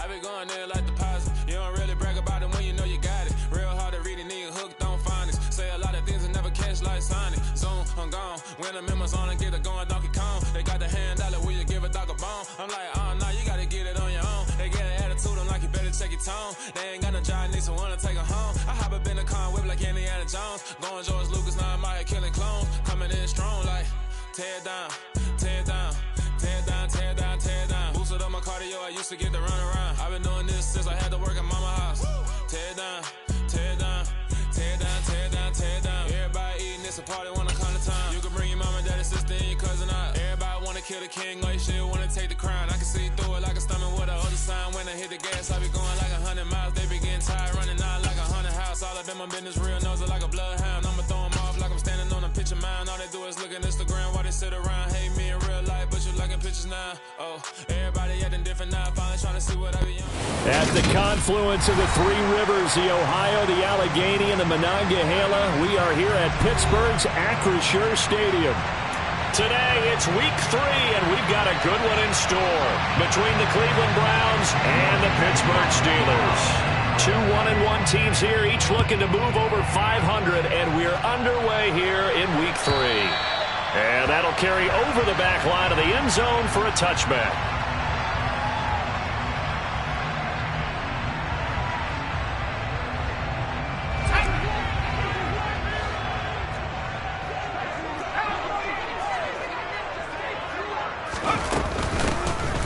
I be going there like deposit. You don't really brag about it when you know you got it. Real hard to read a nigga hooked on phonics. Say a lot of things and never catch like Sonic. Zoom, I'm gone. When the members on and get it going Donkey Kong. They got the hand dollar, will you give a dog a bone? I'm like, oh no, you gotta get it on your own. They get an attitude, I'm like, you better check your tone. They ain't got no job, need someone to take her home. I hop up in the car and whip like Indiana Jones. Going George Lucas, now I'm out here killing clones. Coming in strong like, tear down, tear down. Tear down, tear down, tear down. Boosted up my cardio, I used to get to run around. I've been doing this since I had to work at mama house. Tear down, tear down, tear down, tear down, tear down. Everybody eating, it's a party when I come to town. You can bring your mama, daddy, sister, and your cousin out. Everybody wanna kill the king, like shit, wanna take the crown. I can see through it like a stomach with the other sign. When I hit the gas, I be going like 100 miles. They be getting tired, running out like 100 house. All up in my business, real nose like a bloodhound. I'ma throw them off like I'm standing on a picture mound. All they do is look at Instagram while they sit around. Hate me in real life, but you liking pictures now. Oh, everybody acting different now. Finally trying to see what I be on. At the confluence of the three rivers, the Ohio, the Allegheny, and the Monongahela, we are here at Pittsburgh's Acrisure Stadium. Today, it's week 3, and we've got a good one in store between the Cleveland Browns and the Pittsburgh Steelers. 2 1-1 teams here, each looking to move over 500, and we're underway here in week 3. And that'll carry over the back line of the end zone for a touchback.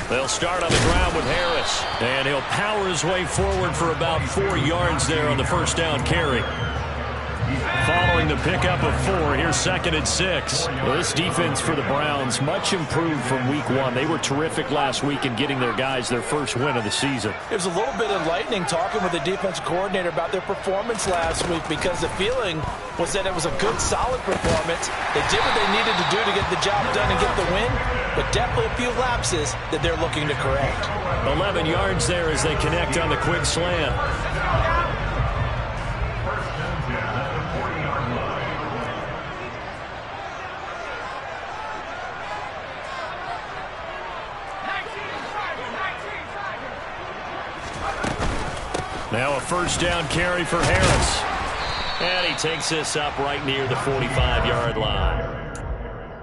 They'll start on the ground with Harris. And he'll power his way forward for about 4 yards there on the first down carry. Following the pickup of 4, here's 2nd and 6. Well, this defense for the Browns, much improved from week 1. They were terrific last week in getting their guys their first win of the season. It was a little bit enlightening talking with the defensive coordinator about their performance last week, because the feeling was that it was a good, solid performance. They did what they needed to do to get the job done and get the win, but definitely a few lapses that they're looking to correct. 11 yards there as they connect on the quick slant. Now a first down carry for Harris. And he takes this up right near the 45-yard line.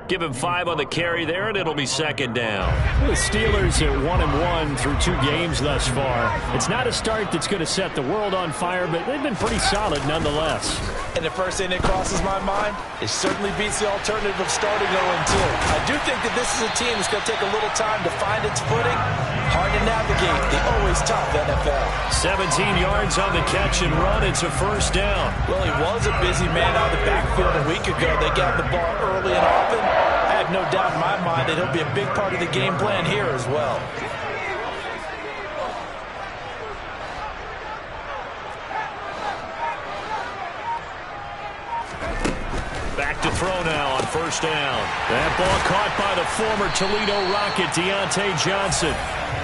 Give him 5 on the carry there, and it'll be 2nd down. The Steelers are 1-1 through 2 games thus far. It's not a start that's going to set the world on fire, but they've been pretty solid nonetheless. And the first thing that crosses my mind, it certainly beats the alternative of starting 0-2. I do think that this is a team that's going to take a little time to find its footing. Hard to navigate the always tough NFL. 17 yards on the catch and run. It's a first down. Well, he was a busy man out of the backfield a week ago. They got the ball early and often. I have no doubt in my mind that he'll be a big part of the game plan here as well. Back to throw now on first down. That ball caught by the former Toledo Rocket, Deontay Johnson.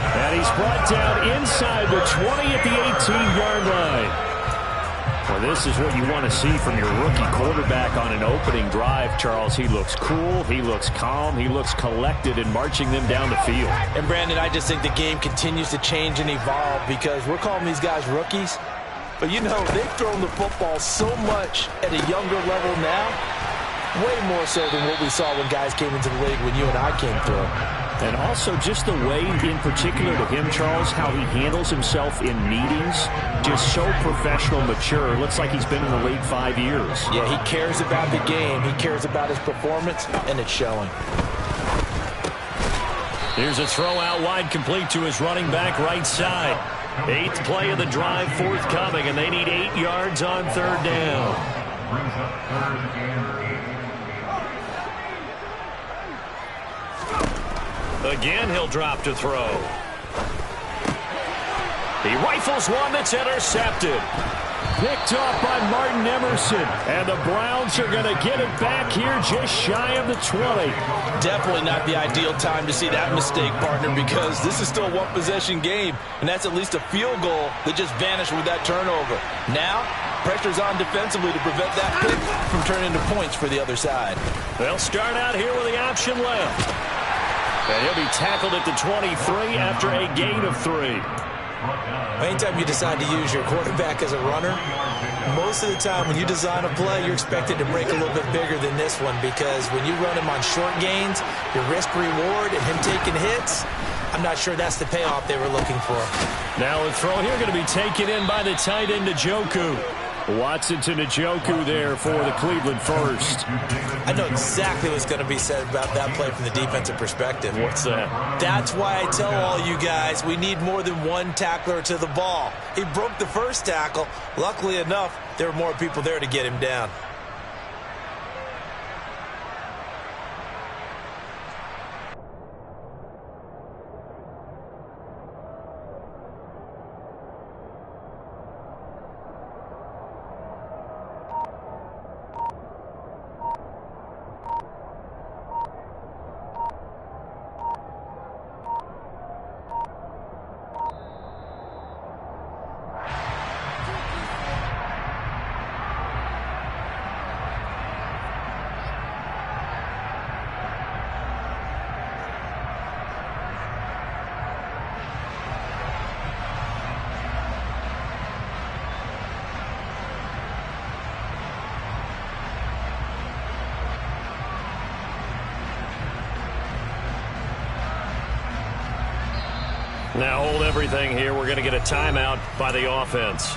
And he's brought down inside the 20 at the 18-yard line. Well, this is what you want to see from your rookie quarterback on an opening drive, Charles. He looks cool, he looks calm, he looks collected in marching them down the field. And, Brandon, I just think the game continues to change and evolve because we're calling these guys rookies. But, you know, they've thrown the football so much at a younger level now, way more so than what we saw when guys came into the league when you and I came through. And also just the way, in particular to him, Charles, how he handles himself in meetings, just so professional, mature. Looks like he's been in the league 5 years. Yeah, he cares about the game. He cares about his performance, and it's showing. Here's a throw out wide, complete to his running back right side. 8th play of the drive forthcoming, and they need 8 yards on 3rd down. Again, he'll drop to throw. He rifles one that's intercepted. Picked off by Martin Emerson. And the Browns are going to get it back here just shy of the 20. Definitely not the ideal time to see that mistake, partner, because this is still a one-possession game, and that's at least a field goal that just vanished with that turnover. Now, pressure's on defensively to prevent that pick from turning into points for the other side. They'll start out here with the option left. And he'll be tackled at the 23 after a gain of 3. Anytime you decide to use your quarterback as a runner, most of the time when you design a play, you're expected to break a little bit bigger than this one, because when you run him on short gains, your risk-reward and him taking hits, I'm not sure that's the payoff they were looking for. Now a throw here going to be taken in by the tight end, Njoku. Watson to Njoku there for the Cleveland first. I know exactly what's going to be said about that play from the defensive perspective. What's that? That's why I tell all you guys we need more than one tackler to the ball. He broke the first tackle. Luckily enough, there were more people there to get him down. Now hold everything here. We're going to get a timeout by the offense.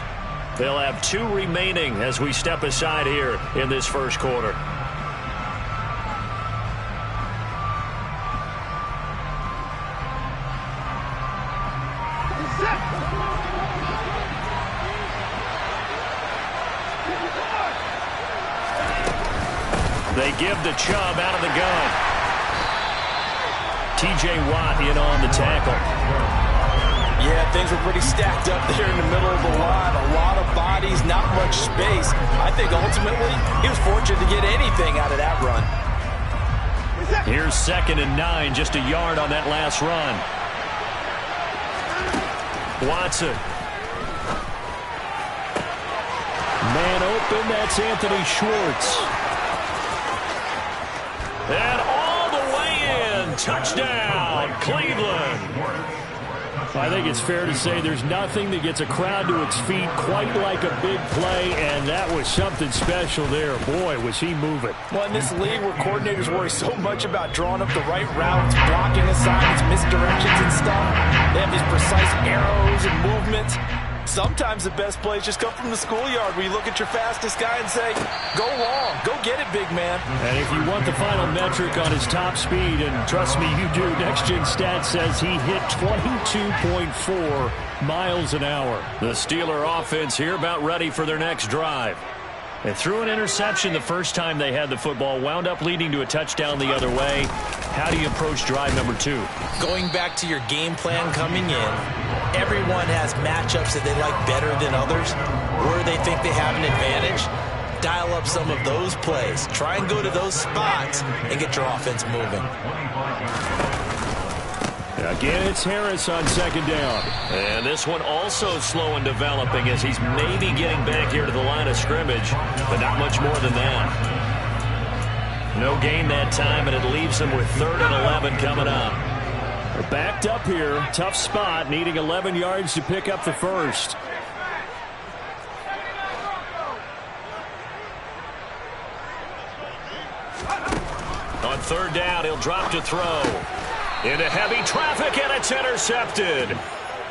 They'll have 2 remaining as we step aside here in this first quarter. They give the Chubb out of the gun. T.J. Watt in on the tackle. Yeah, things were pretty stacked up there in the middle of the line. A lot of bodies, not much space. I think ultimately he was fortunate to get anything out of that run. Here's 2nd and 9, just a yard on that last run. Watson. Man open, that's Anthony Schwartz. And all the way in, touchdown, Cleveland. I think it's fair to say there's nothing that gets a crowd to its feet quite like a big play, and that was something special there. Boy, was he moving. Well, in this league where coordinators worry so much about drawing up the right routes, blocking assignments, misdirections and stuff, they have these precise arrows and movements. Sometimes the best plays just come from the schoolyard where you look at your fastest guy and say, go long, go get it, big man. And if you want the final metric on his top speed, and trust me, you do, Next Gen Stats says he hit 22.4 miles an hour. The Steeler offense here about ready for their next drive. They threw an interception the first time they had the football, wound up leading to a touchdown the other way. How do you approach drive number 2? Going back to your game plan coming in, everyone has matchups that they like better than others, where they think they have an advantage. Dial up some of those plays. Try and go to those spots and get your offense moving. Again, it's Harris on 2nd down. And this one also slow in developing as he's maybe getting back here to the line of scrimmage, but not much more than that. No gain that time, and it leaves him with 3rd and 11 coming up. They're backed up here. Tough spot, needing 11 yards to pick up the first. On 3rd down, he'll drop to throw. Into heavy traffic, and it's intercepted.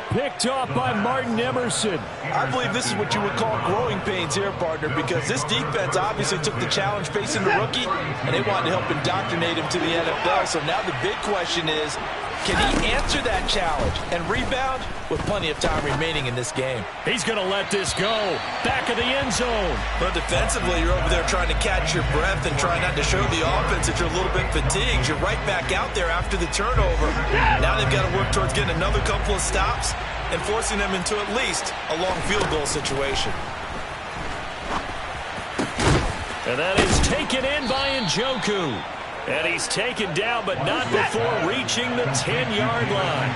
Picked off by Martin Emerson. I believe this is what you would call growing pains here, partner, because this defense obviously took the challenge facing the rookie, and they wanted to help indoctrinate him to the NFL. So now the big question is, can he answer that challenge and rebound with plenty of time remaining in this game? He's going to let this go. Back of the end zone. But defensively, you're over there trying to catch your breath and try not to show the offense that you're a little bit fatigued. You're right back out there after the turnover. Now they've got to work towards getting another couple of stops and forcing them into at least a long field goal situation. And that is taken in by Njoku. And he's taken down, but not before reaching the 10-yard line.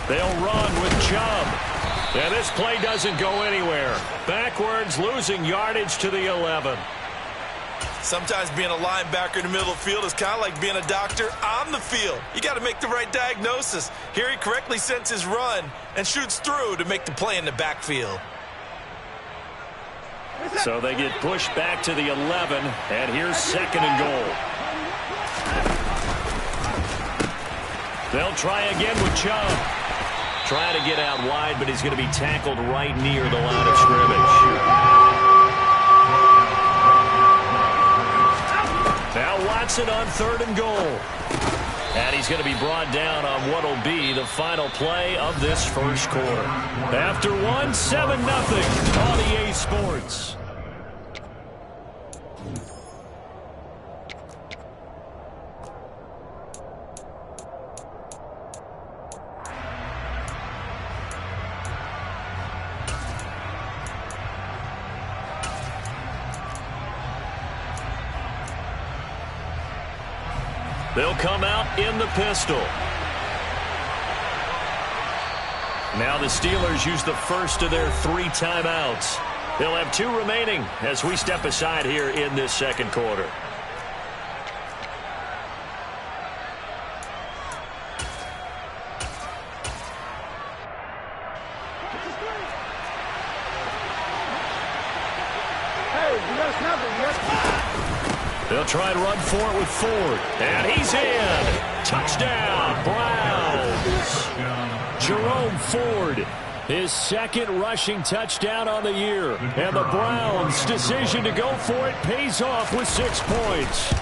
They'll run with Chubb. And this play doesn't go anywhere. Backwards, losing yardage to the 11. Sometimes being a linebacker in the middle of the field is kind of like being a doctor on the field. You got to make the right diagnosis. Here he correctly sends his run and shoots through to make the play in the backfield. So they get pushed back to the 11, and here's 2nd and goal. They'll try again with Chubb. Trying to get out wide, but he's going to be tackled right near the line of scrimmage. Now Watson on 3rd and goal. And he's going to be brought down on what will be the final play of this first quarter. After 7-0 on EA Sports. They'll come out in the pistol. Now the Steelers use the first of their 3 timeouts. They'll have 2 remaining as we step aside here in this second quarter. They'll try and run for it with Ford. And he's in. Touchdown, Browns. Jerome Ford, his 2nd rushing touchdown on the year. And the Browns' decision to go for it pays off with 6 points.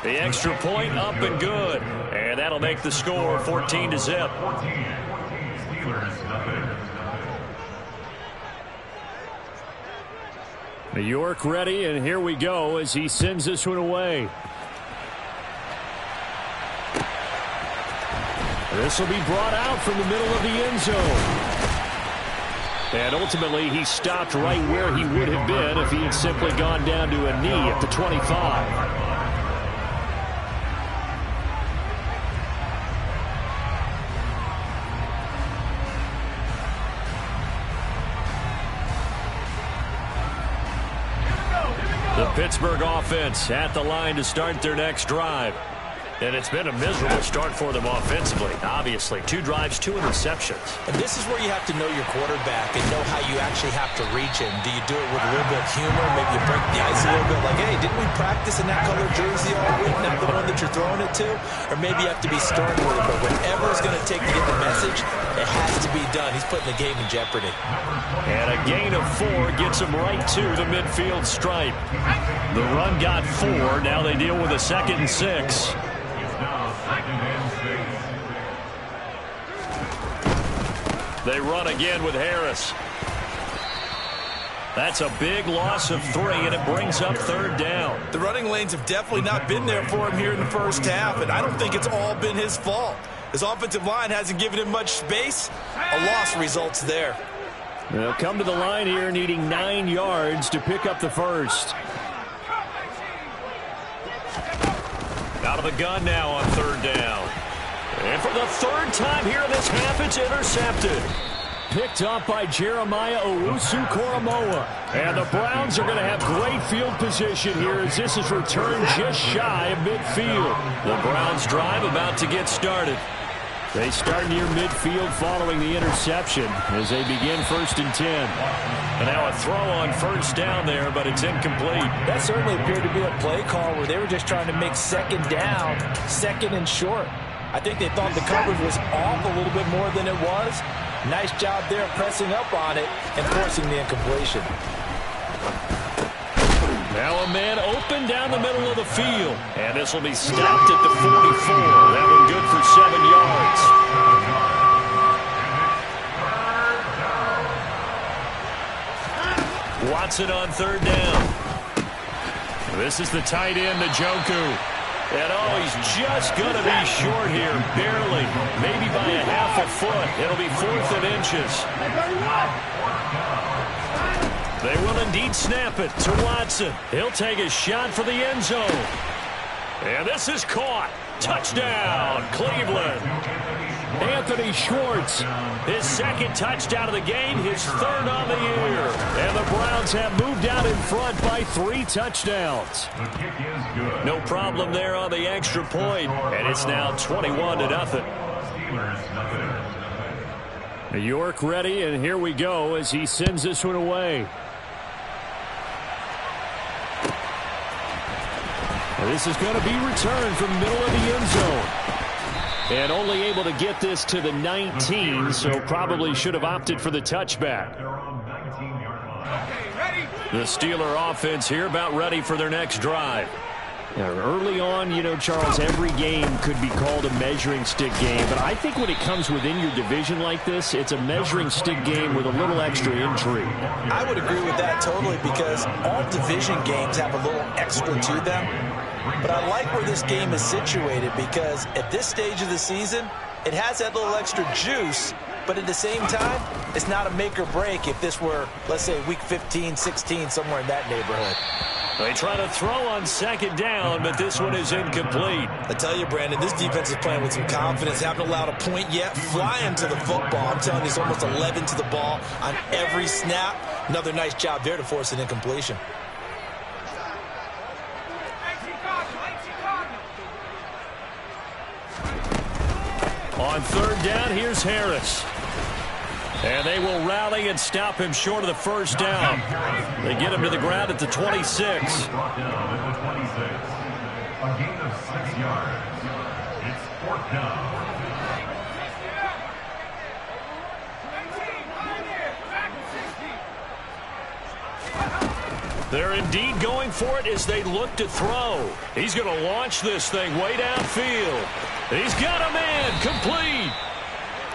The extra point up and good. And that'll make the score 14-0. New York ready, and here we go as he sends this one away. This will be brought out from the middle of the end zone. And ultimately, he stopped right where he would have been if he had simply gone down to a knee at the 25. The Pittsburgh offense at the line to start their next drive. And it's been a miserable start for them offensively. Obviously, 2 drives, 2 interceptions. And this is where you have to know your quarterback and know how you actually have to reach him. Do you do it with a little bit of humor? Maybe you break the ice a little bit like, hey, didn't we practice in that color jersey all week, not the one that you're throwing it to? Or maybe you have to be stern with it, but whatever it's going to take to get the message, it has to be done. He's putting the game in jeopardy. And a gain of 4 gets him right to the midfield stripe. The run got 4. Now they deal with a 2nd and 6. They run again with Harris. That's a big loss of 3, and it brings up 3rd down. The running lanes have definitely not been there for him here in the first half, and I don't think it's all been his fault. His offensive line hasn't given him much space. A loss results there. They'll come to the line here needing 9 yards to pick up the first. Out of the gun now on 3rd down. And for the 3rd time here in this half, it's intercepted. Picked up by Jeremiah Owusu-Koramoah. And the Browns are going to have great field position here as this is returned just shy of midfield. The Browns drive about to get started. They start near midfield following the interception as they begin 1st and 10. And now a throw on 1st down there, but it's incomplete. That certainly appeared to be a play call where they were just trying to make 2nd down, 2nd and short. I think they thought the coverage was off a little bit more than it was. Nice job there pressing up on it and forcing the incompletion. Now a man open down the middle of the field. And this will be stopped at the 44. That one good for 7 yards. Watson on 3rd down. This is the tight end, Njoku. And oh, he's just going to be short here, barely. Maybe by a half a foot. It'll be 4th and inches. They will indeed snap it to Watson. He'll take a shot for the end zone. And this is caught. Touchdown, Cleveland. Anthony Schwartz, his second touchdown of the game, his third on the year. And the Browns have moved out in front by 3 touchdowns. No problem there on the extra point, and it's now 21-0. New York ready, and here we go as he sends this one away. This is going to be returned from the middle of the end zone. And only able to get this to the 19, so probably should have opted for the touchback. The Steeler offense here about ready for their next drive. Now, early on, you know, Charles, every game could be called a measuring stick game. But I think when it comes within your division like this, it's a measuring stick game with a little extra intrigue. I would agree with that totally because all division games have a little extra to them. But I like where this game is situated because at this stage of the season, it has that little extra juice. But at the same time, it's not a make or break if this were, let's say, week 15, 16, somewhere in that neighborhood. They try to throw on second down, but this one is incomplete. I tell you, Brandon, this defense is playing with some confidence. Haven't allowed a point yet. Flying to the football. I'm telling you, it's almost 11 to the ball on every snap. Another nice job there to force an incompletion. On third down, here's Harris. And they will rally and stop him short of the first down. They get him to the ground at the 26. A gain of 6 yards. It's 4th down. They're indeed going for it as they look to throw. He's going to launch this thing way downfield. He's got a man complete.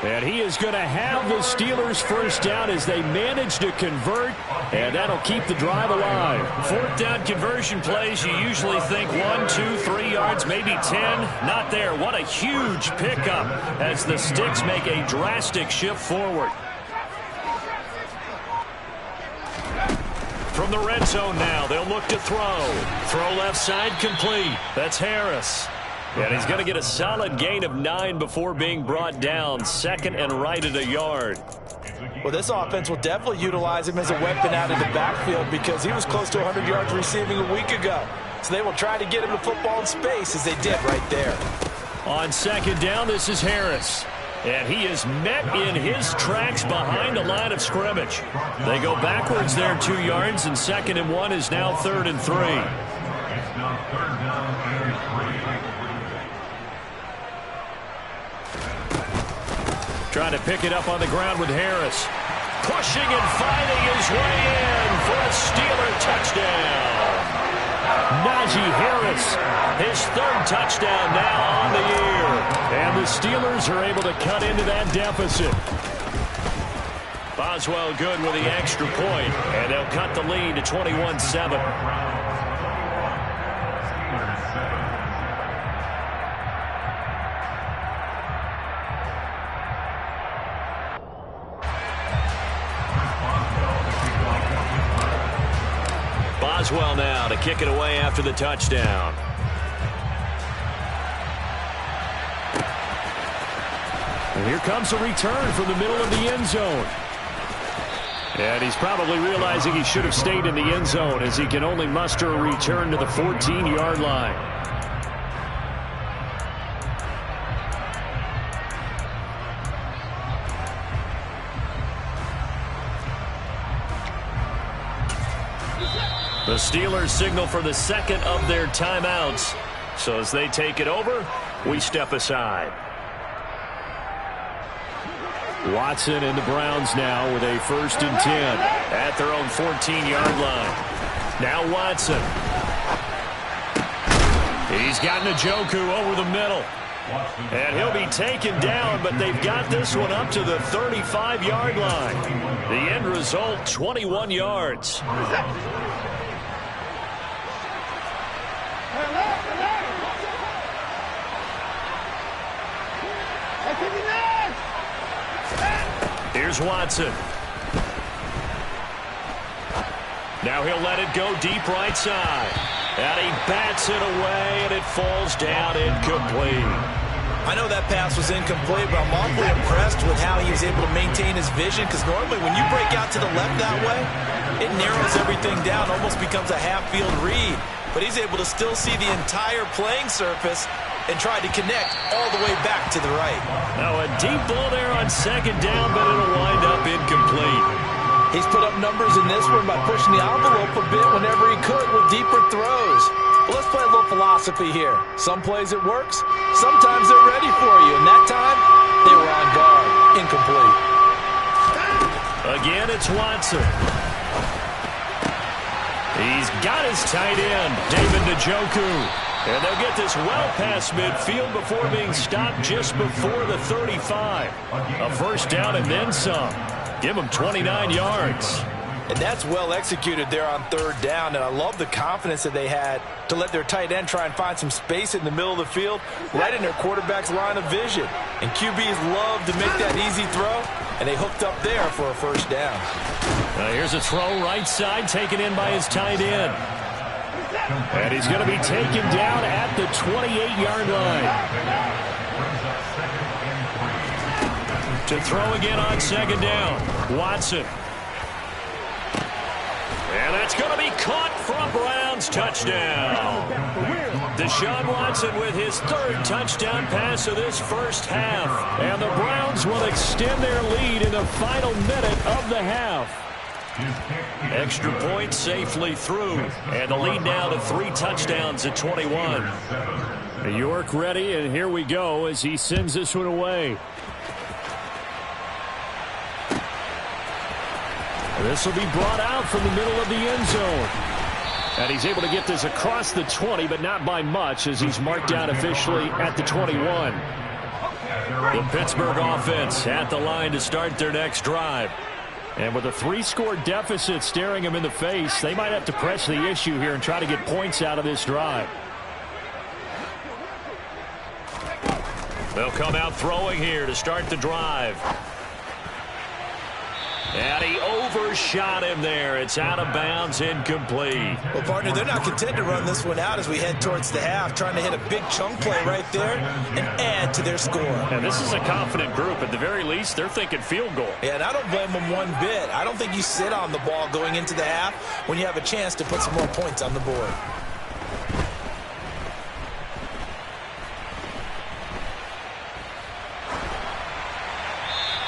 And he is going to have the Steelers first down as they manage to convert, and that'll keep the drive alive. 4th down conversion plays, you usually think 1, 2, 3 yards, maybe 10. Not there. What a huge pickup as the Sticks make a drastic shift forward. From the red zone now, they'll look to throw. Throw left side complete. That's Harris. And he's going to get a solid gain of 9 before being brought down. 2nd and right at a yard. Well, this offense will definitely utilize him as a weapon out of the backfield because he was close to 100 yards receiving a week ago. So they will try to get him the football in space as they did right there. On 2nd down, this is Harris. And he is met in his tracks behind the line of scrimmage. They go backwards there 2 yards, and 2nd and 1 is now 3rd and 3. It's now 3rd down and 3. Trying to pick it up on the ground with Harris. Pushing and fighting his way in for a Steeler touchdown. Najee Harris, his 3rd touchdown now on the year. And the Steelers are able to cut into that deficit. Boswell good with the extra point, and they'll cut the lead to 21-7. Boswell now to kick it away after the touchdown. And here comes a return from the middle of the end zone. And he's probably realizing he should have stayed in the end zone as he can only muster a return to the 14-yard line. The Steelers signal for the 2nd of their timeouts. So as they take it over, we step aside. Watson and the Browns now with a 1st and 10 at their own 14-yard line. Now Watson. He's got Njoku over the middle. And he'll be taken down, but they've got this one up to the 35-yard line. The end result, 21 yards. Here's Watson. Now he'll let it go deep right side. And he bats it away, and it falls down incomplete. I know that pass was incomplete, but I'm awfully impressed with how he was able to maintain his vision, because normally when you break out to the left that way, it narrows everything down, almost becomes a half-field read. But he's able to still see the entire playing surface and try to connect all the way back to the right. Now a deep ball there on second down, but it'll wind up incomplete. He's put up numbers in this one by pushing the envelope a bit whenever he could with deeper throws. Well, let's play a little philosophy here. Some plays it works, sometimes they're ready for you, and that time they were on guard. Incomplete. Again, it's Watson. He's got his tight end, David Njoku. And they'll get this well past midfield before being stopped just before the 35. A first down and then some. Give them 29 yards. And that's well executed there on third down. And I love the confidence that they had to let their tight end try and find some space in the middle of the field, right in their quarterback's line of vision. And QBs love to make that easy throw, and they hooked up there for a first down. Here's a throw right side taken in by his tight end. And he's going to be taken down at the 28-yard line. To throw again on second down, Watson. And that's going to be caught for a Browns touchdown. Deshaun Watson with his third touchdown pass of this first half. And the Browns will extend their lead in the final minute of the half. Extra point safely through. And the lead now to 3 touchdowns at 21. York ready, and here we go as he sends this one away. This will be brought out from the middle of the end zone. And he's able to get this across the 20, but not by much, as he's marked down officially at the 21. The Pittsburgh offense at the line to start their next drive. And with a 3-score deficit staring him in the face, they might have to press the issue here and try to get points out of this drive. They'll come out throwing here to start the drive. And he overshot him there. It's out of bounds, incomplete. Well, partner, they're not content to run this one out as we head towards the half, trying to hit a big chunk play right there and add to their score. And this is a confident group. At the very least, they're thinking field goal. Yeah, and I don't blame them one bit. I don't think you sit on the ball going into the half when you have a chance to put some more points on the board.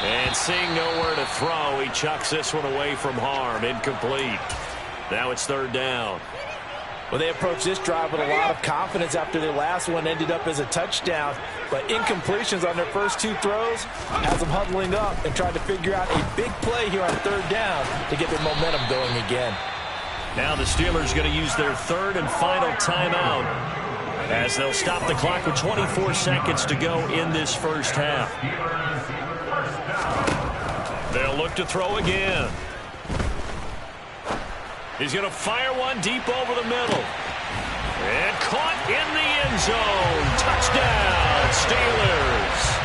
And seeing nowhere to throw, he chucks this one away from harm. Incomplete. Now it's third down. Well, they approached this drive with a lot of confidence after their last one ended up as a touchdown. But incompletions on their first 2 throws has them huddling up and trying to figure out a big play here on third down to get their momentum going again. Now the Steelers going to use their third and final timeout as they'll stop the clock with 24 seconds to go in this first half. They'll look to throw again. He's going to fire one deep over the middle. And caught in the end zone. Touchdown, Steelers.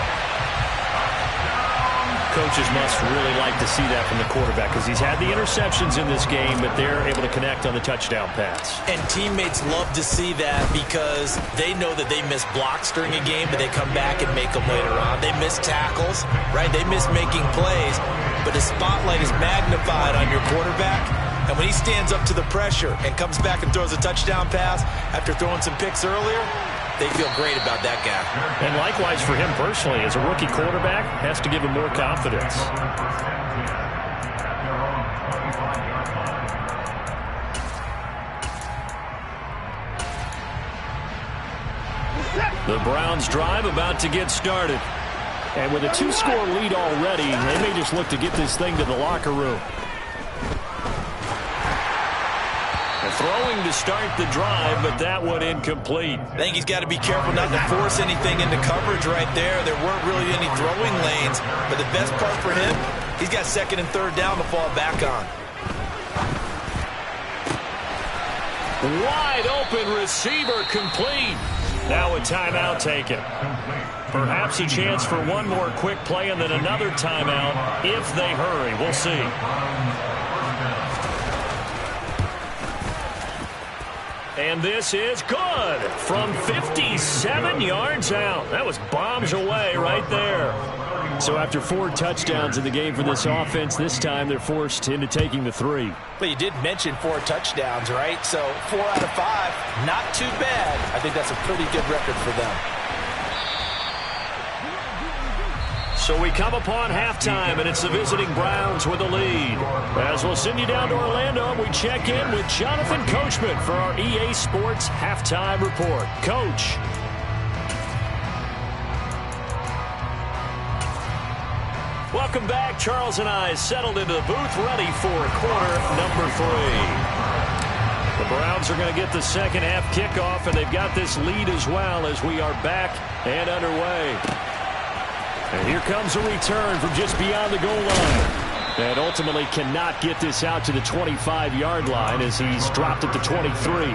Coaches must really like to see that from the quarterback because he's had the interceptions in this game, but they're able to connect on the touchdown pass. And teammates love to see that because they know that they miss blocks during a game, but they come back and make them later on. They miss tackles, right? They miss making plays, but the spotlight is magnified on your quarterback. And when he stands up to the pressure and comes back and throws a touchdown pass after throwing some picks earlier, they feel great about that guy. And likewise for him personally, as a rookie quarterback, has to give him more confidence. The Browns drive about to get started. And with a 2-score lead already, they may just look to get this thing to the locker room. Throwing to start the drive, but that one incomplete. I think he's got to be careful not to force anything into coverage right there. There weren't really any throwing lanes, but the best part for him, he's got second and third down to fall back on. Wide open receiver complete. Now a timeout taken. Perhaps a chance for one more quick play and then another timeout if they hurry. We'll see. And this is good from 57 yards out. That was bombs away right there. So after 4 touchdowns in the game for this offense, this time they're forced into taking the 3. But you did mention 4 touchdowns, right? So 4 out of 5, not too bad. I think that's a pretty good record for them. So we come upon halftime, and it's the visiting Browns with the lead. As we'll send you down to Orlando, we check in with Jonathan Coachman for our EA Sports Halftime Report. Coach. Welcome back. Charles and I settled into the booth, ready for quarter number 3. The Browns are going to get the second half kickoff, and they've got this lead as well as we are back and underway. And here comes a return from just beyond the goal line. And ultimately cannot get this out to the 25-yard line as he's dropped it to 23.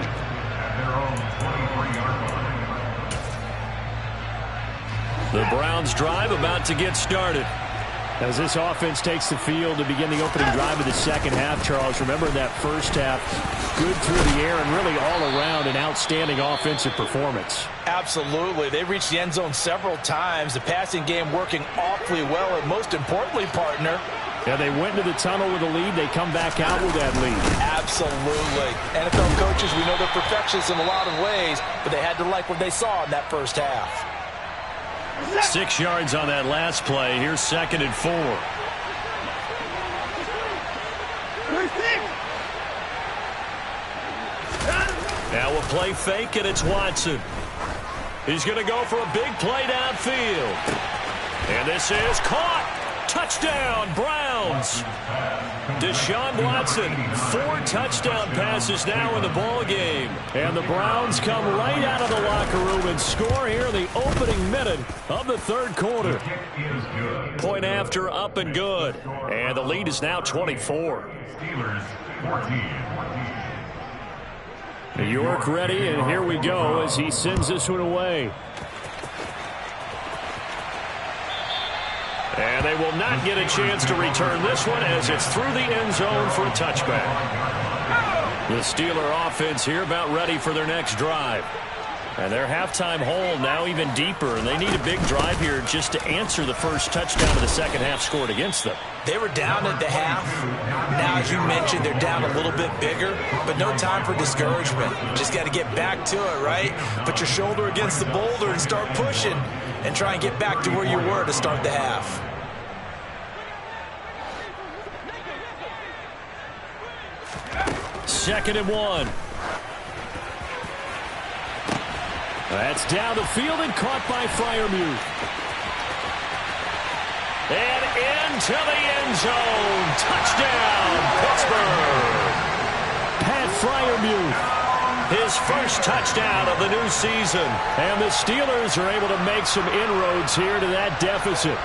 The Browns drive about to get started. As this offense takes the field to begin the opening drive of the second half, Charles, remember in that first half, good through the air and really all around an outstanding offensive performance. Absolutely. They reached the end zone several times. The passing game working awfully well, and most importantly, partner. Yeah, they went into the tunnel with a lead. They come back out with that lead. Absolutely. NFL coaches, we know they're perfectionists in a lot of ways, but they had to like what they saw in that first half. 6 yards on that last play. Here's 2nd and 4. Now we'll play fake, and it's Watson. He's going to go for a big play downfield. And this is caught. Touchdown, Browns. Deshaun Watson, 4 touchdown passes now in the ball game. And the Browns come right out of the locker room and score here in the opening minute of the third quarter. Point after, up and good. And the lead is now 24. Steelers 14. New York ready, and here we go as he sends this one away. And they will not get a chance to return this one as it's through the end zone for a touchback. The Steeler offense here about ready for their next drive. And their halftime hole now even deeper, and they need a big drive here just to answer the first touchdown of the second half scored against them. They were down at the half. Now, as you mentioned, they're down a little bit bigger, but no time for discouragement. Just got to get back to it, right? Put your shoulder against the boulder and start pushing and try and get back to where you were to start the half. Second and 1. That's down the field and caught by Freiermuth. And into the end zone. Touchdown, Pittsburgh. Pat Freiermuth, his first touchdown of the new season. And the Steelers are able to make some inroads here to that deficit.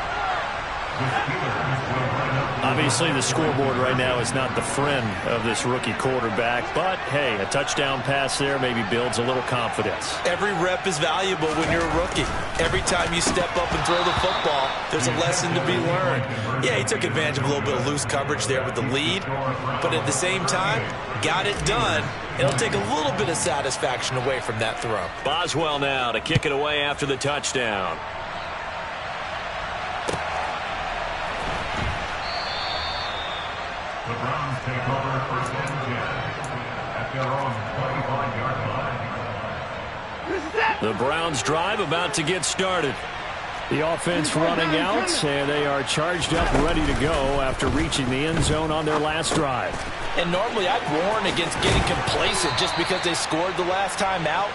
Obviously, the scoreboard right now is not the friend of this rookie quarterback, but, hey, a touchdown pass there maybe builds a little confidence. Every rep is valuable when you're a rookie. Every time you step up and throw the football, there's a lesson to be learned. Yeah, he took advantage of a little bit of loose coverage there with the lead, but at the same time, got it done. It'll take a little bit of satisfaction away from that throw. Boswell now to kick it away after the touchdown. The Browns take over 1st and 10 at their own 25-yard line. The Browns drive about to get started. The offense running out, and they are charged up, ready to go after reaching the end zone on their last drive. And normally I'd warn against getting complacent just because they scored the last time out.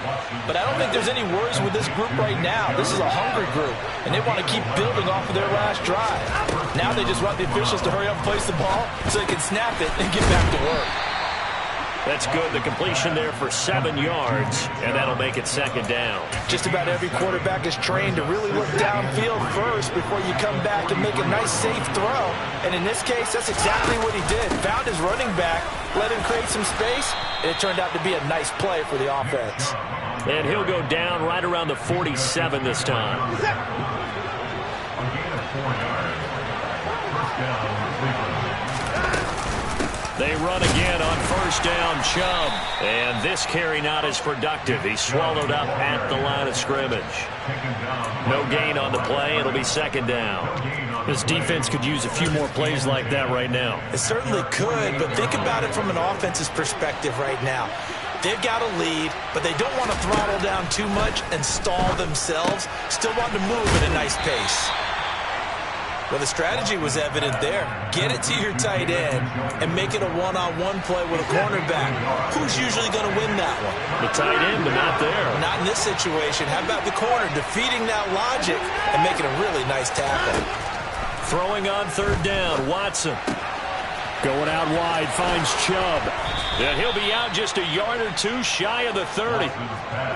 But I don't think there's any worries with this group right now. This is a hungry group, and they want to keep building off of their last drive. Now they just want the officials to hurry up and place the ball so they can snap it and get back to work. That's good. The completion there for 7 yards, and that'll make it second down. Just about every quarterback is trained to really look downfield first before you come back and make a nice, safe throw. And in this case, that's exactly what he did. Found his running back, let him create some space, and it turned out to be a nice play for the offense. And he'll go down right around the 47 this time. A gain of 4 yards. 1st down, Cleveland. They run again on first down, Chubb. And this carry not as productive. He's swallowed up at the line of scrimmage. No gain on the play. It'll be second down. This defense could use a few more plays like that right now. It certainly could, but think about it from an offense's perspective right now. They've got a lead, but they don't want to throttle down too much and stall themselves. Still want to move at a nice pace. Well, the strategy was evident there. Get it to your tight end and make it a one-on-one play with a cornerback. Who's usually going to win that one? The tight end, but not there. Not in this situation. How about the corner defeating that logic and making a really nice tackle? Throwing on third down, Watson. Going out wide, finds Chubb. And he'll be out just a yard or two shy of the 30.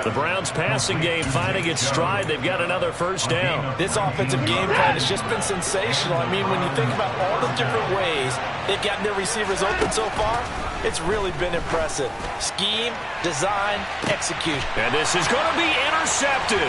The Browns passing game finding its stride. They've got another first down. This offensive game plan has just been sensational. I mean, when you think about all the different ways they've gotten their receivers open so far, it's really been impressive. Scheme, design, execution. And this is going to be intercepted.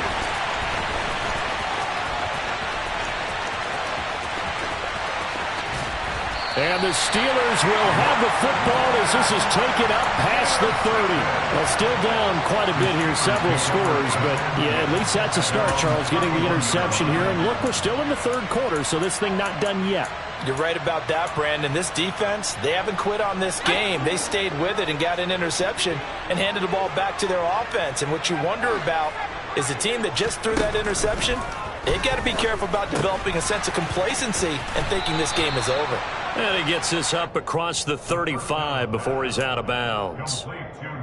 And the Steelers will have the football as this is taken up past the 30. Well, still down quite a bit here, several scores, but yeah, at least that's a start, Charles, getting the interception here. And look, we're still in the third quarter, so this thing not done yet. You're right about that, Brandon. This defense, they haven't quit on this game. They stayed with it and got an interception and handed the ball back to their offense. And what you wonder about is the team that just threw that interception, they've got to be careful about developing a sense of complacency and thinking this game is over. And he gets this up across the 35 before he's out of bounds.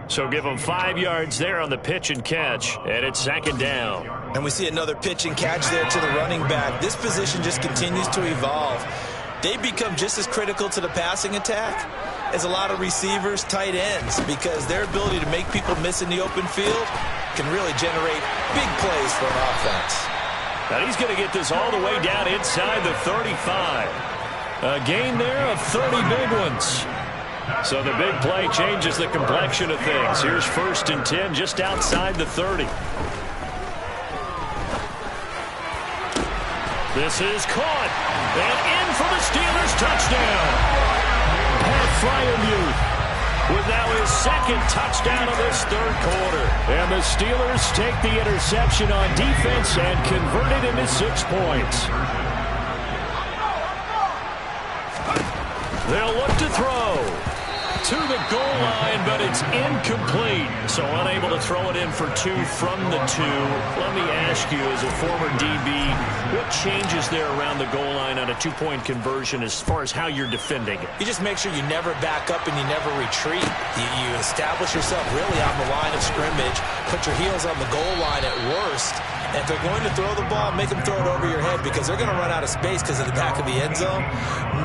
So give him 5 yards there on the pitch and catch, and it's second down. And we see another pitch and catch there to the running back. This position just continues to evolve. They become just as critical to the passing attack as a lot of receivers, tight ends, because their ability to make people miss in the open field can really generate big plays for an offense. And he's going to get this all the way down inside the 35. A gain there of 30 big ones. So the big play changes the complexion of things. Here's first and 10 just outside the 30. This is caught. And in for the Steelers touchdown. Pat Freiermuth with now his second touchdown of this third quarter. And the Steelers take the interception on defense and convert it into 6 points. They'll look to throw to the goal line, but it's incomplete. So unable to throw it in for 2 from the 2. Let me ask you, as a former DB, what changes there around the goal line on a 2-point conversion as far as how you're defending? You just make sure you never back up and you never retreat. You establish yourself really on the line of scrimmage, put your heels on the goal line at worst. And if they're going to throw the ball, make them throw it over your head because they're going to run out of space because of the back of the end zone.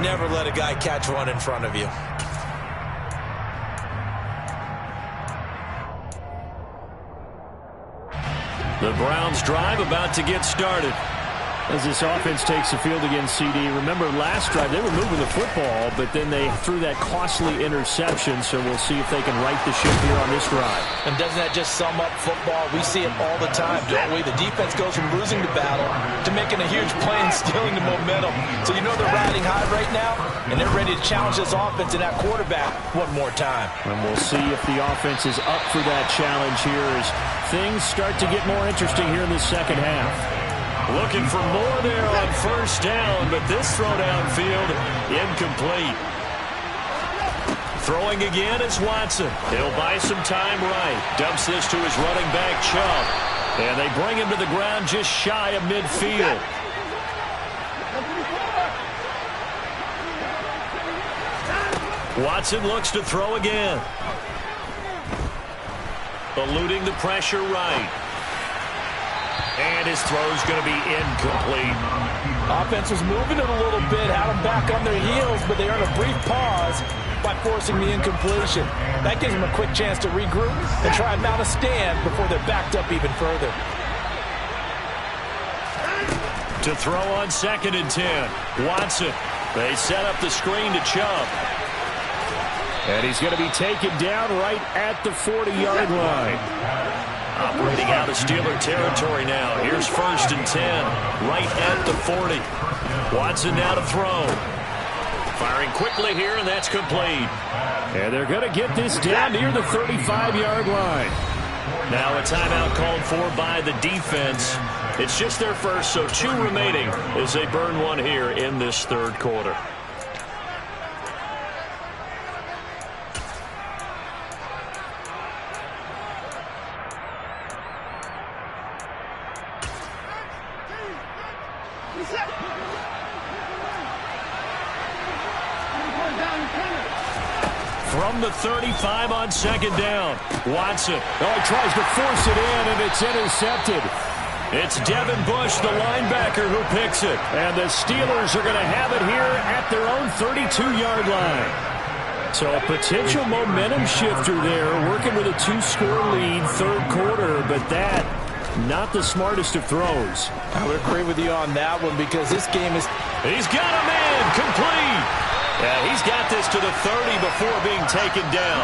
Never let a guy catch one in front of you. The Browns drive about to get started. As this offense takes the field against CD, remember last drive they were moving the football, but then they threw that costly interception, so we'll see if they can right the ship here on this drive. And doesn't that just sum up football? We see it all the time, don't we? The defense goes from losing the battle to making a huge play and stealing the momentum. So you know they're riding high right now, and they're ready to challenge this offense and that quarterback one more time. And we'll see if the offense is up for that challenge here as things start to get more interesting here in the second half. Looking for more there on first down, but this throw downfield incomplete. Throwing again is Watson. He'll buy some time right. Dumps this to his running back, Chubb. And they bring him to the ground just shy of midfield. Watson looks to throw again. Eluding the pressure right. And his throw's going to be incomplete. Offense was moving it a little bit, had them back on their heels, but they earned a brief pause by forcing the incompletion. That gives them a quick chance to regroup and try and mount a stand before they're backed up even further. To throw on second and 10. Watson. They set up the screen to Chubb. And he's going to be taken down right at the 40-yard line. Operating out of Steeler territory now. Here's first and 10, right at the 40. Watson now to throw. Firing quickly here, and that's complete. And they're going to get this down near the 35-yard line. Now a timeout called for by the defense. It's just their first, so 2 remaining as they burn one here in this third quarter. From the 35 on second down. Watson. Oh, he tries to force it in, and it's intercepted. It's Devin Bush, the linebacker, who picks it. And the Steelers are going to have it here at their own 32-yard line. So a potential momentum shifter there, working with a 2-score lead, third quarter, but that, not the smartest of throws. I would agree with you on that one because this game is... He's got a man, complete. Yeah, he's got this to the 30 before being taken down.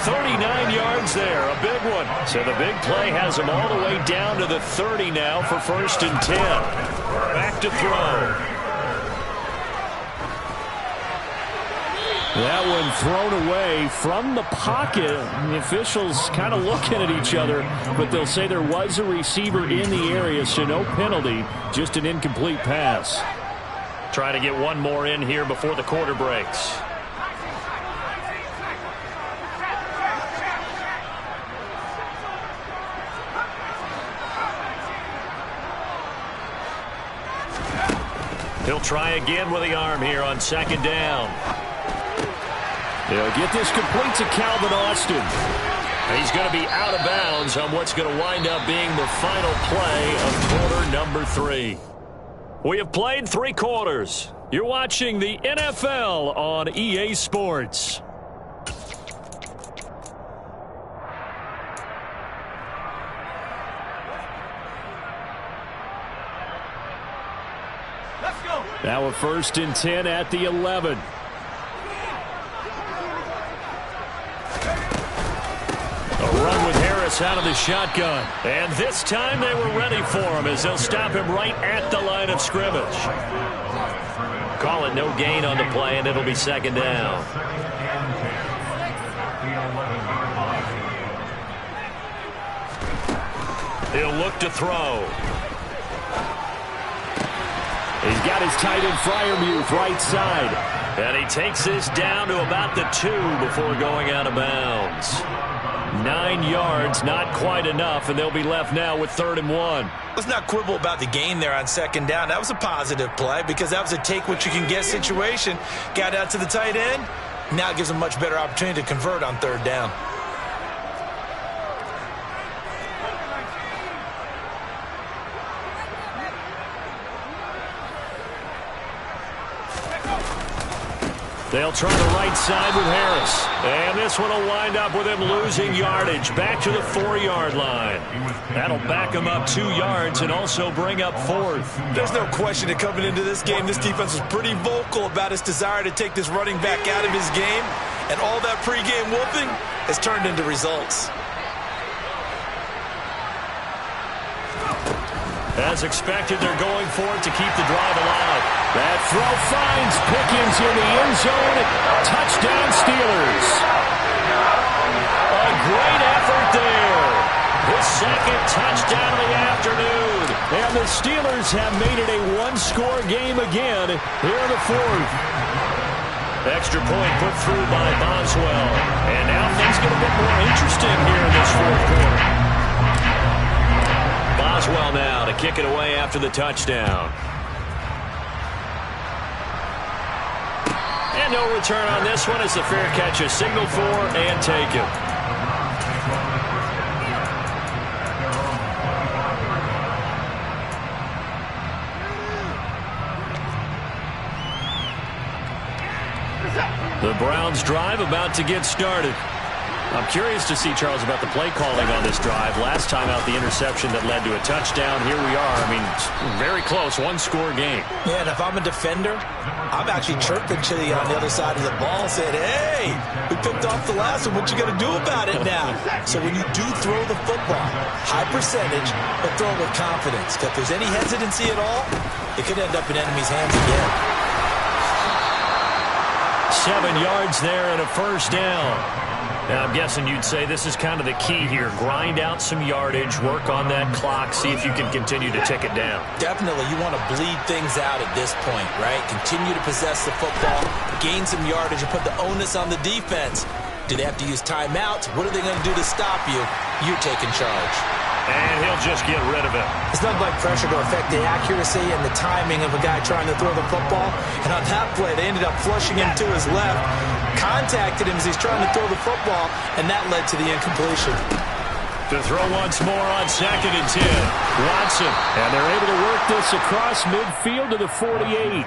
39 yards there, a big one. So the big play has him all the way down to the 30 now for 1st and 10. Back to throw. That one thrown away from the pocket. The officials kind of looking at each other, but they'll say there was a receiver in the area, so no penalty, just an incomplete pass. Trying to get one more in here before the quarter breaks. He'll try again with the arm here on second down. They'll get this complete to Calvin Austin. He's going to be out of bounds on what's going to wind up being the final play of quarter number 3. We have played 3 quarters. You're watching the NFL on EA Sports. Let's go. Now a 1st and 10 at the 11. A run with Harris out of the shotgun. And this time they were ready for him as they'll stop him right at the line of scrimmage. Call it no gain on the play, and it'll be second down. He'll look to throw. He's got his tight end Freiermuth right side. And he takes this down to about the 2 before going out of bounds. 9 yards, not quite enough, and they'll be left now with 3rd and 1. Let's not quibble about the gain there on second down. That was a positive play because that was a take-what-you-can-get situation. Got out to the tight end. Now it gives him a much better opportunity to convert on 3rd down. They'll try the right side with Harris. And this one will wind up with him losing yardage back to the 4-yard line. That'll back him up 2 yards and also bring up 4th. There's no question that coming into this game, this defense was pretty vocal about its desire to take this running back out of his game. And all that pregame whooping has turned into results. As expected, they're going for it to keep the drive alive. That throw finds Pickens in the end zone. Touchdown, Steelers. A great effort there. His 2nd touchdown of the afternoon. And the Steelers have made it a 1-score game again here in the 4th. Extra point put through by Boswell. And now things get a bit more interesting here in this 4th quarter. Boswell now to kick it away after the touchdown. And no return on this one as the fair catch is signaled for and taken. The Browns drive about to get started. I'm curious to see, Charles, about the play calling on this drive. Last time out, the interception that led to a touchdown. Here we are. I mean, very close, 1-score game. Yeah, and if I'm a defender, I'm actually chirping to you on the other side of the ball, saying, hey, we picked off the last one. What you going to do about it now? So when you do throw the football, high percentage, but throw it with confidence. If there's any hesitancy at all, it could end up in enemy's hands again. 7 yards there and a first down. Now, I'm guessing you'd say this is kind of the key here. Grind out some yardage, work on that clock, see if you can continue to tick it down. Definitely. You want to bleed things out at this point, right? Continue to possess the football, gain some yardage, and put the onus on the defense. Do they have to use timeouts? What are they going to do to stop you? You're taking charge. And he'll just get rid of it. It's not like pressure to affect the accuracy and the timing of a guy trying to throw the football. And on that play, they ended up flushing him to his left, contacted him as he's trying to throw the football, and that led to the incompletion. To throw once more on 2nd and 10. Watson. And they're able to work this across midfield to the 48.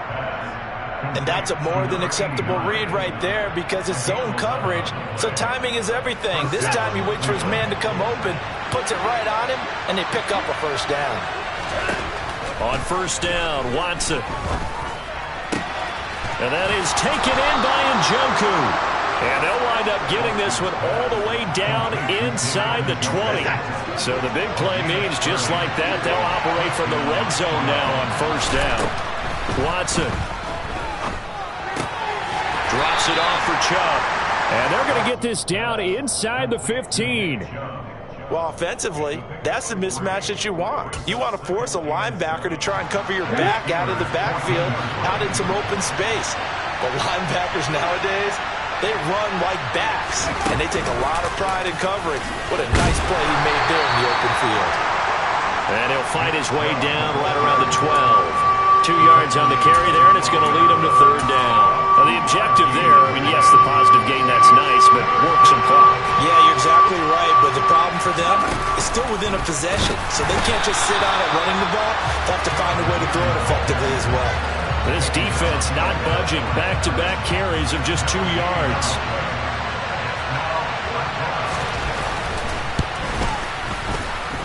And that's a more than acceptable read right there because it's zone coverage, so timing is everything. This time he waits for his man to come open, puts it right on him, and they pick up a first down. On first down, Watson. And that is taken in by Njoku. And they'll wind up getting this one all the way down inside the 20. So the big play means just like that, they'll operate from the red zone now on first down. Watson. Drops it off for Chubb. And they're going to get this down inside the 15. Well, offensively, that's the mismatch that you want. You want to force a linebacker to try and cover your back out of the backfield, out in some open space. But linebackers nowadays, they run like backs, and they take a lot of pride in covering. What a nice play he made there in the open field. And he'll fight his way down right around the 12. 2 yards on the carry there, and it's going to lead him to third down. Now, the objective there, I mean, yes, the positive gain, that's nice, but work some clock. Yeah, you're exactly right, but the problem for them is still within a possession, so they can't just sit on it running the ball. They have to find a way to throw it effectively as well. This defense not budging, back-to-back carries of just 2 yards.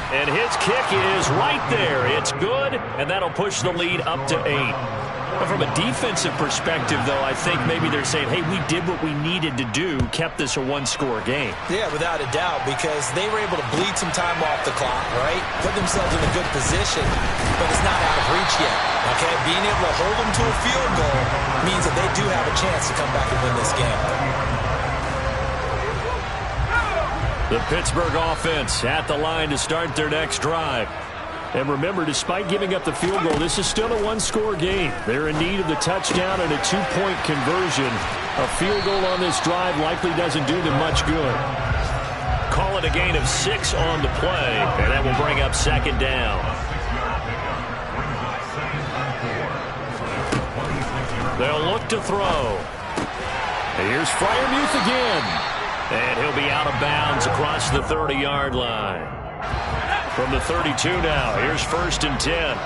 And his kick is right there. It's good, and that'll push the lead up to 8. But from a defensive perspective, though, I think maybe they're saying, hey, we did what we needed to do, kept this a one-score game. Yeah, without a doubt, because they were able to bleed some time off the clock, right? Put themselves in a good position, but it's not out of reach yet, okay? Being able to hold them to a field goal means that they do have a chance to come back and win this game. The Pittsburgh offense at the line to start their next drive. And remember, despite giving up the field goal, this is still a one-score game. They're in need of the touchdown and a two-point conversion. A field goal on this drive likely doesn't do them much good. Call it a gain of 6 on the play, and that will bring up second down. They'll look to throw. And here's Freiermuth again. And he'll be out of bounds across the 30-yard line. From the 32 now, here's 1st and 10.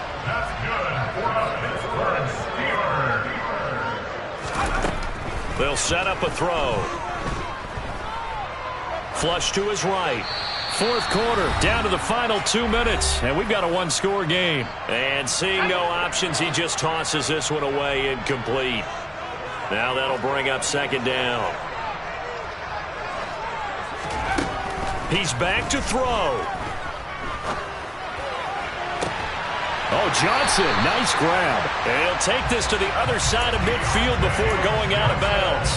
They'll set up a throw. Flush to his right. 4th quarter, down to the final 2 minutes, and we've got a one-score game. And seeing no options, he just tosses this one away, incomplete. Now that'll bring up second down. He's back to throw. Oh, Johnson, nice grab. And he'll take this to the other side of midfield before going out of bounds.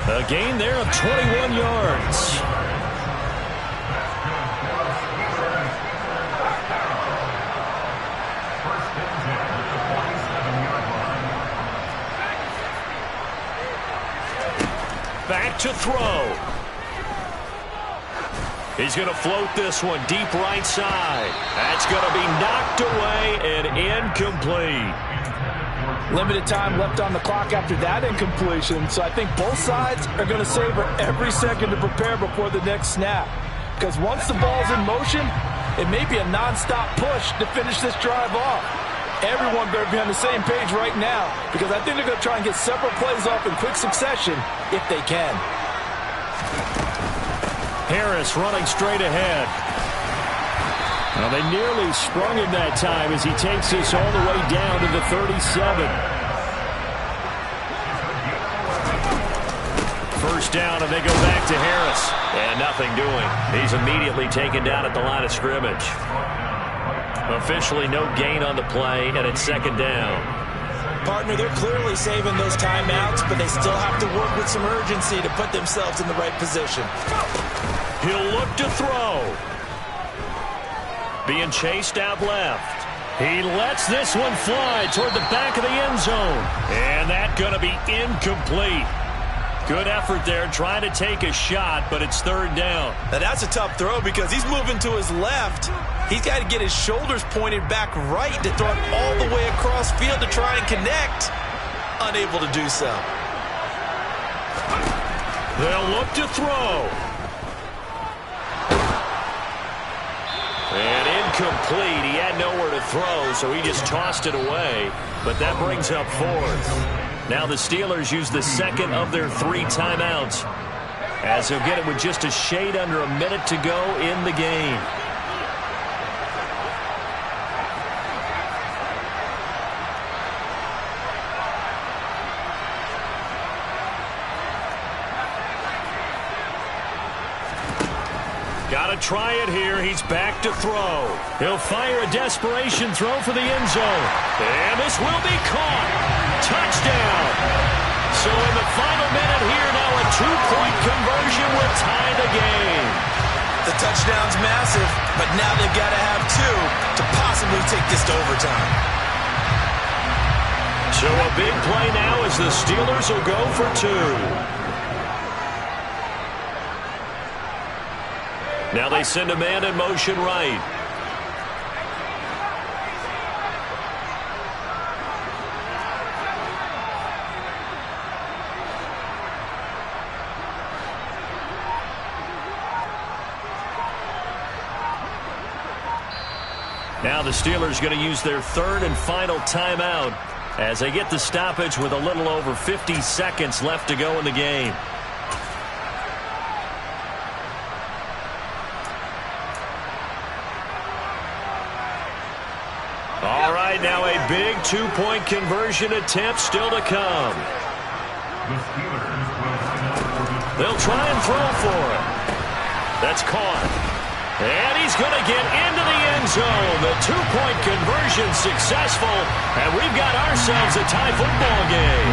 A gain there of 21 yards. Back to throw. He's going to float this one deep right side. That's going to be knocked away and incomplete. Limited time left on the clock after that incompletion, so I think both sides are going to savor every second to prepare before the next snap. Because once the ball's in motion, it may be a nonstop push to finish this drive off. Everyone better be on the same page right now, because I think they're going to try and get several plays off in quick succession if they can. Harris running straight ahead. Well, they nearly sprung him that time as he takes this all the way down to the 37. First down, and they go back to Harris. And nothing doing. He's immediately taken down at the line of scrimmage. Officially no gain on the play, and it's second down. Partner, they're clearly saving those timeouts, but they still have to work with some urgency to put themselves in the right position. He'll look to throw. Being chased out left. He lets this one fly toward the back of the end zone. And that's going to be incomplete. Good effort there trying to take a shot, but it's third down. Now that's a tough throw because he's moving to his left. He's got to get his shoulders pointed back right to throw it all the way across field to try and connect. Unable to do so. They'll look to throw. And incomplete. He had nowhere to throw, so he just tossed it away. But that brings up fourth. Now the Steelers use the second of their 3 timeouts, as they'll get it with just a shade under a minute to go in the game. Got to try it here. He's back to throw. He'll fire a desperation throw for the end zone. And this will be caught. Touchdown. So in the final minute here, now a 2-point conversion will tie the game. The touchdown's massive, but now they've got to have 2 to possibly take this to overtime. So a big play now as the Steelers will go for 2. Now they send a man in motion right. Now the Steelers going to use their 3rd and final timeout as they get the stoppage with a little over 50 seconds left to go in the game. All right, now a big 2-point conversion attempt still to come. They'll try and throw for it. That's caught. And he's going to get into the end zone. The 2-point conversion successful, and we've got ourselves a tie football game.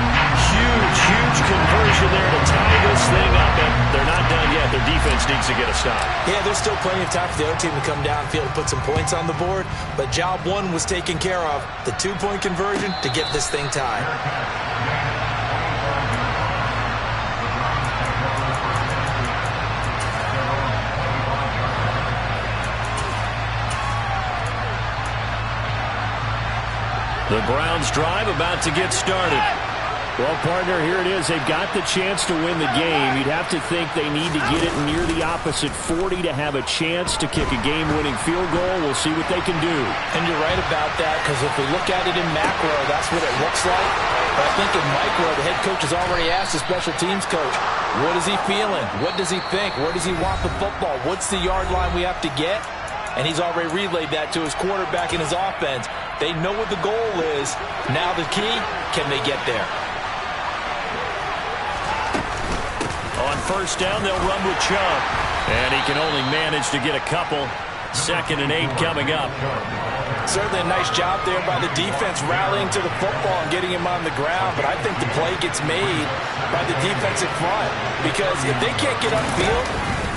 Huge conversion there to tie this thing up, and they're not done yet. Their defense needs to get a stop. Yeah, there's still plenty of time for the other team to come downfield and put some points on the board, but job 1 was taken care of. The 2-point conversion to get this thing tied. The Browns drive about to get started. Well, partner, here it is. They've got the chance to win the game. You'd have to think they need to get it near the opposite 40 to have a chance to kick a game-winning field goal. We'll see what they can do. And you're right about that, because if we look at it in macro, that's what it looks like. But I think in micro, the head coach has already asked the special teams coach, what is he feeling? What does he think? Where does he want the football? What's the yard line we have to get? And he's already relayed that to his quarterback and his offense. They know what the goal is. Now the key, can they get there? On first down, they'll run with Chubb. And he can only manage to get a couple. 2nd and 8 coming up. Certainly a nice job there by the defense rallying to the football and getting him on the ground. But I think the play gets made by the defensive front. Because if they can't get upfield,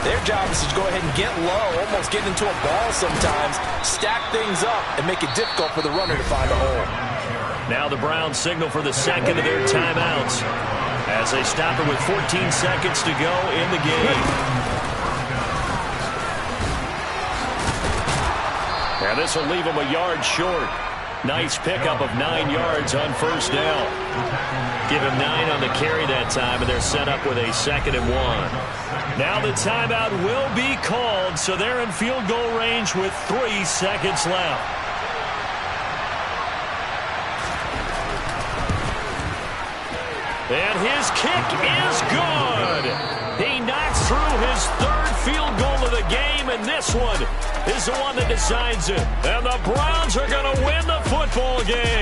their job is to go ahead and get low, almost get into a ball sometimes, stack things up, and make it difficult for the runner to find a hole. Now the Browns signal for the 2nd of their timeouts as they stop it with 14 seconds to go in the game. And this will leave them a yard short. Nice pickup of 9 yards on first down. Give him 9 on the carry that time, and they're set up with a 2nd and 1. Now the timeout will be called, so they're in field goal range with 3 seconds left. And his kick is good. He knocks through his 3rd field goal of the game, and this one is the one that decides it. And the Browns are going to win the football game.